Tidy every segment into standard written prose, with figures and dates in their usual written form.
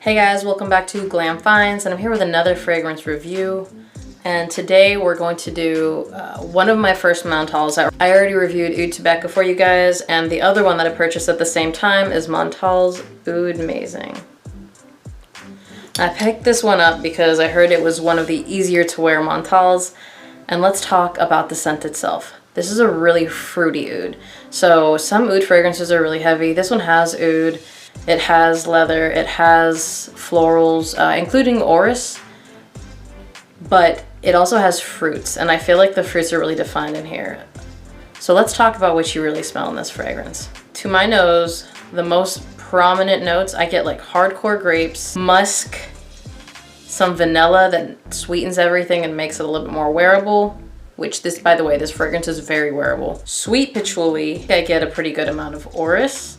Hey guys, welcome back to Glam Finds, and I'm here with another fragrance review. And today we're going to do one of my first Montales. I already reviewed Oud Tobacco for you guys, and the other one that I purchased at the same time is Montale Oudmazing. I picked this one up because I heard it was one of the easier to wear Montales, and let's talk about the scent itself. This is a really fruity oud. So some oud fragrances are really heavy. This one has oud. It has leather, it has florals, including orris, but it also has fruits, and I feel like the fruits are really defined in here. So let's talk about what you really smell in this fragrance. To my nose, the most prominent notes, I get like hardcore grapes, musk, some vanilla that sweetens everything and makes it a little bit more wearable, which this, by the way, this fragrance is very wearable. Sweet patchouli, I get a pretty good amount of orris.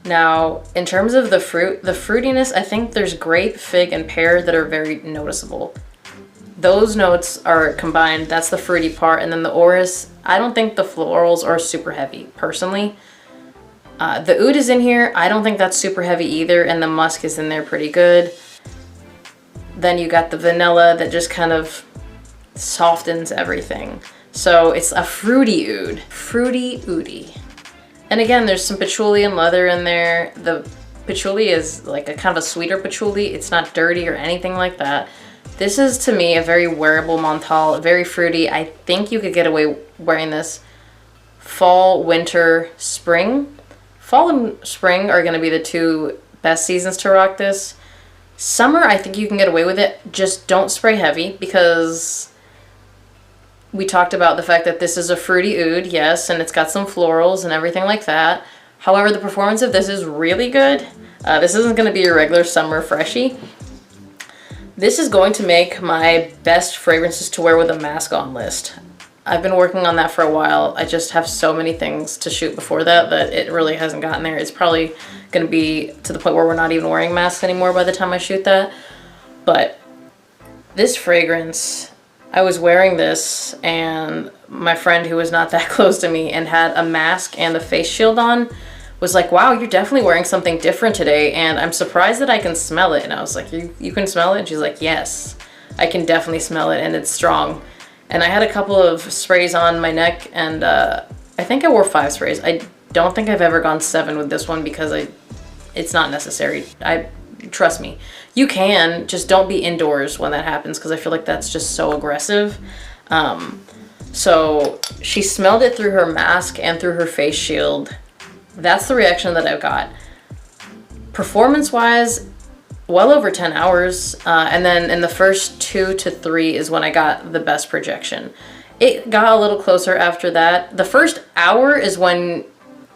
Now, in terms of the fruitiness, I think there's grape, fig, and pear that are very noticeable. Those notes are combined, that's the fruity part, and then the orris, I don't think the florals are super heavy, personally. The oud is in here, I don't think that's super heavy either, and the musk is in there pretty good. Then you got the vanilla that just kind of softens everything. So it's a fruity oud, fruity oudy. And again, there's some patchouli and leather in there. The patchouli is like a kind of a sweeter patchouli. It's not dirty or anything like that. This is, to me, a very wearable Montale, very fruity. I think you could get away wearing this fall, winter, spring. Fall and spring are gonna be the two best seasons to rock this. Summer, I think you can get away with it. Just don't spray heavy, because we talked about the fact that this is a fruity oud, yes, and it's got some florals and everything like that. However, the performance of this is really good. This isn't going to be your regular summer freshie. This is going to make my best fragrances to wear with a mask on list. I've been working on that for a while. I just have so many things to shoot before that it really hasn't gotten there. It's probably going to be to the point where we're not even wearing masks anymore by the time I shoot that. But this fragrance, I was wearing this, and my friend who was not that close to me and had a mask and a face shield on was like, wow, you're definitely wearing something different today, and I'm surprised that I can smell it. And I was like, you can smell it? And she's like, yes, I can definitely smell it, and it's strong. And I had a couple of sprays on my neck, and I think I wore 5 sprays. I don't think I've ever gone 7 with this one because it's not necessary. Trust me. You can, just don't be indoors when that happens, because I feel like that's just so aggressive. So she smelled it through her mask and through her face shield. That's the reaction that I've got. Performance-wise, well over 10 hours. And then in the first 2 to 3 is when I got the best projection. It got a little closer after that. The first hour is when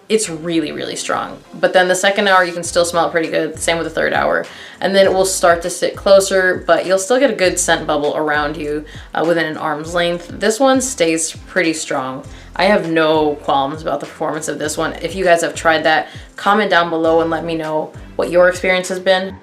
it's really, really strong. But then the second hour, you can still smell it pretty good. Same with the third hour. And then it will start to sit closer, but you'll still get a good scent bubble around you within an arm's length. This one stays pretty strong. I have no qualms about the performance of this one. If you guys have tried that, comment down below and let me know what your experience has been.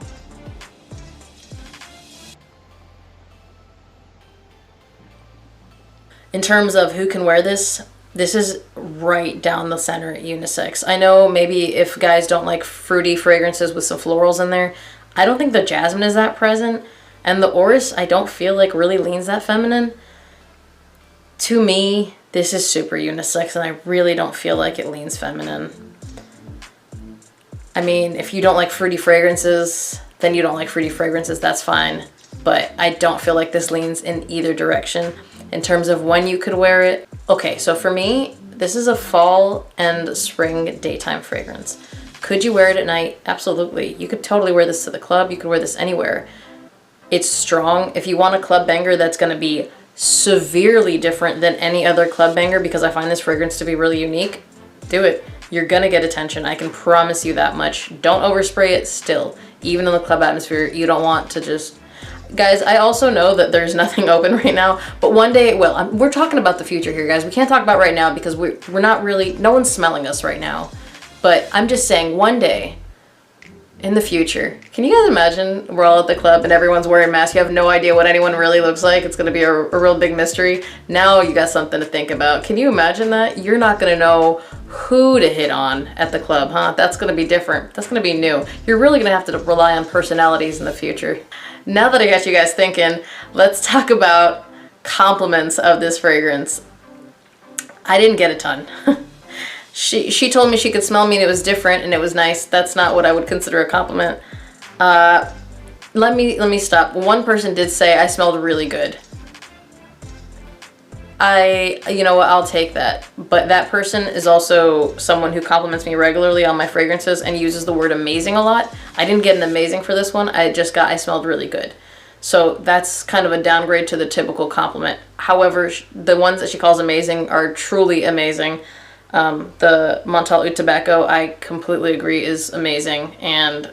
In terms of who can wear this, this is right down the center at unisex. I know maybe if guys don't like fruity fragrances with some florals in there, I don't think the jasmine is that present. And the orris, I don't feel like really leans that feminine. To me, this is super unisex, and I really don't feel like it leans feminine. I mean, if you don't like fruity fragrances, then you don't like fruity fragrances, that's fine. But I don't feel like this leans in either direction. In terms of when you could wear it, okay, so for me, this is a fall and spring daytime fragrance. Could you wear it at night? Absolutely. You could totally wear this to the club. You could wear this anywhere. It's strong. If you want a club banger that's going to be severely different than any other club banger, because I find this fragrance to be really unique, do it. You're going to get attention. I can promise you that much. Don't overspray it still. Even in the club atmosphere, you don't want to just... Guys, I also know that there's nothing open right now, but one day, well, we're talking about the future here, guys. We can't talk about right now because we're not really, no one's smelling us right now. But I'm just saying, one day, in the future, can you guys imagine we're all at the club and everyone's wearing masks? You have no idea what anyone really looks like. It's gonna be a real big mystery. Now you got something to think about. Can you imagine that? You're not gonna know who to hit on at the club, huh? That's gonna be different. That's gonna be new. You're really gonna have to rely on personalities in the future. Now that I got you guys thinking, let's talk about compliments of this fragrance. I didn't get a ton. She told me she could smell me and it was different and it was nice. That's not what I would consider a compliment. Let me stop. One person did say I smelled really good. You know what, I'll take that. But that person is also someone who compliments me regularly on my fragrances and uses the word amazing a lot. I didn't get an amazing for this one. I just got I smelled really good. So that's kind of a downgrade to the typical compliment. However, the ones that she calls amazing are truly amazing. The Montale Oudmazing, I completely agree, is amazing, and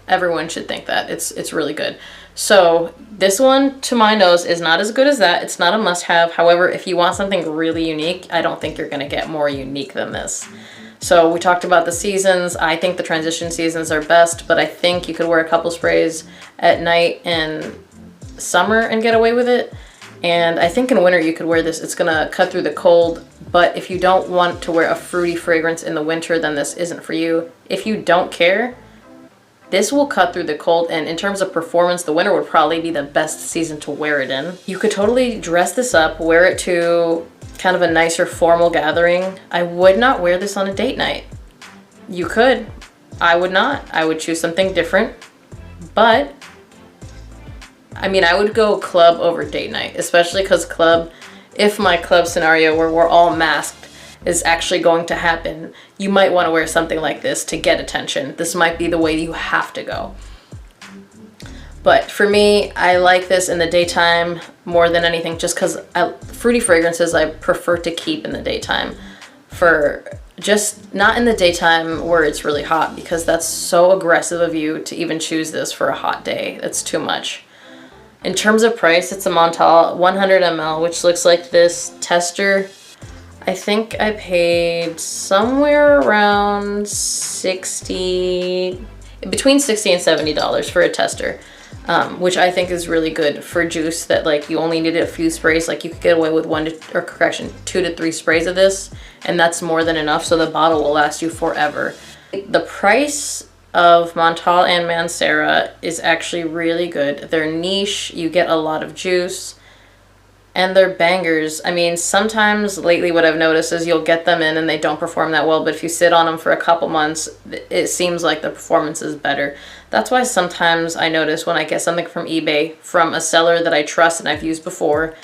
everyone should think that. It's really good. So this one, to my nose, is not as good as that. It's not a must-have. However, if you want something really unique, I don't think you're going to get more unique than this. So we talked about the seasons. I think the transition seasons are best, but I think you could wear a couple sprays at night in summer and get away with it. And I think in winter you could wear this. It's gonna cut through the cold, but if you don't want to wear a fruity fragrance in the winter, then this isn't for you. If you don't care, this will cut through the cold, and in terms of performance, the winter would probably be the best season to wear it in. You could totally dress this up, wear it to kind of a nicer formal gathering. I would not wear this on a date night. You could. I would not. I would choose something different, but I mean, I would go club over date night, especially because club, if my club scenario where we're all masked is actually going to happen, you might want to wear something like this to get attention. This might be the way you have to go. But for me, I like this in the daytime more than anything, just because fruity fragrances I prefer to keep in the daytime. For just not in the daytime where it's really hot, because that's so aggressive of you to even choose this for a hot day. It's too much. In terms of price, it's a Montale 100 ml, which looks like this tester. I think I paid somewhere around between $60 and $70 for a tester, which I think is really good for juice that like you only needed a few sprays. Like you could get away with 2 to 3 sprays of this, and that's more than enough, so the bottle will last you forever. The price of Montale and Mancera is actually really good. They're niche, you get a lot of juice, and they're bangers. I mean, sometimes lately what I've noticed is you'll get them in and they don't perform that well, but if you sit on them for a couple months, it seems like the performance is better. That's why sometimes I notice when I get something from eBay from a seller that I trust and I've used before,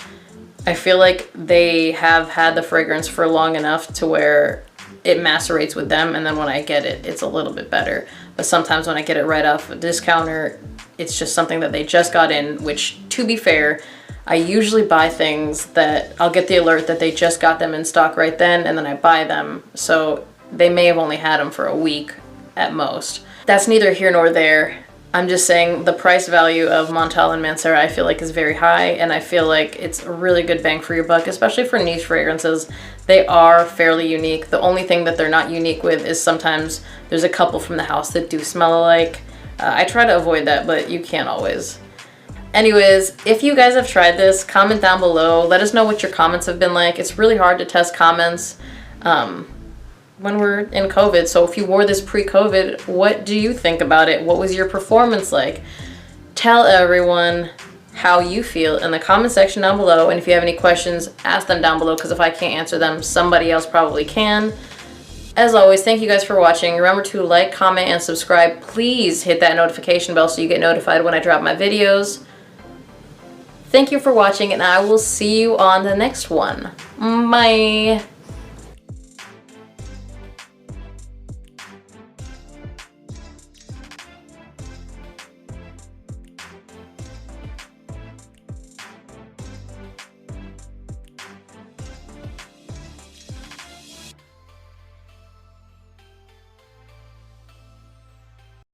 I feel like they have had the fragrance for long enough to where it macerates with them, and then when I get it, it's a little bit better. But sometimes when I get it right off a discounter, it's just something that they just got in, which, to be fair, I usually buy things that I'll get the alert that they just got them in stock right then, and then I buy them. So they may have only had them for a week at most. That's neither here nor there. I'm just saying the price value of Montale and Mancera I feel like is very high, and I feel like it's a really good bang for your buck, especially for niche fragrances. They are fairly unique. The only thing that they're not unique with is sometimes there's a couple from the house that do smell alike. I try to avoid that, but you can't always. Anyways, if you guys have tried this, comment down below. Let us know what your comments have been like. It's really hard to test comments when we're in COVID. So if you wore this pre-COVID, what do you think about it? What was your performance like? Tell everyone how you feel in the comment section down below. And if you have any questions, ask them down below, because if I can't answer them, somebody else probably can. As always, thank you guys for watching. Remember to like, comment, and subscribe. Please hit that notification bell so you get notified when I drop my videos. Thank you for watching, and I will see you on the next one. Bye.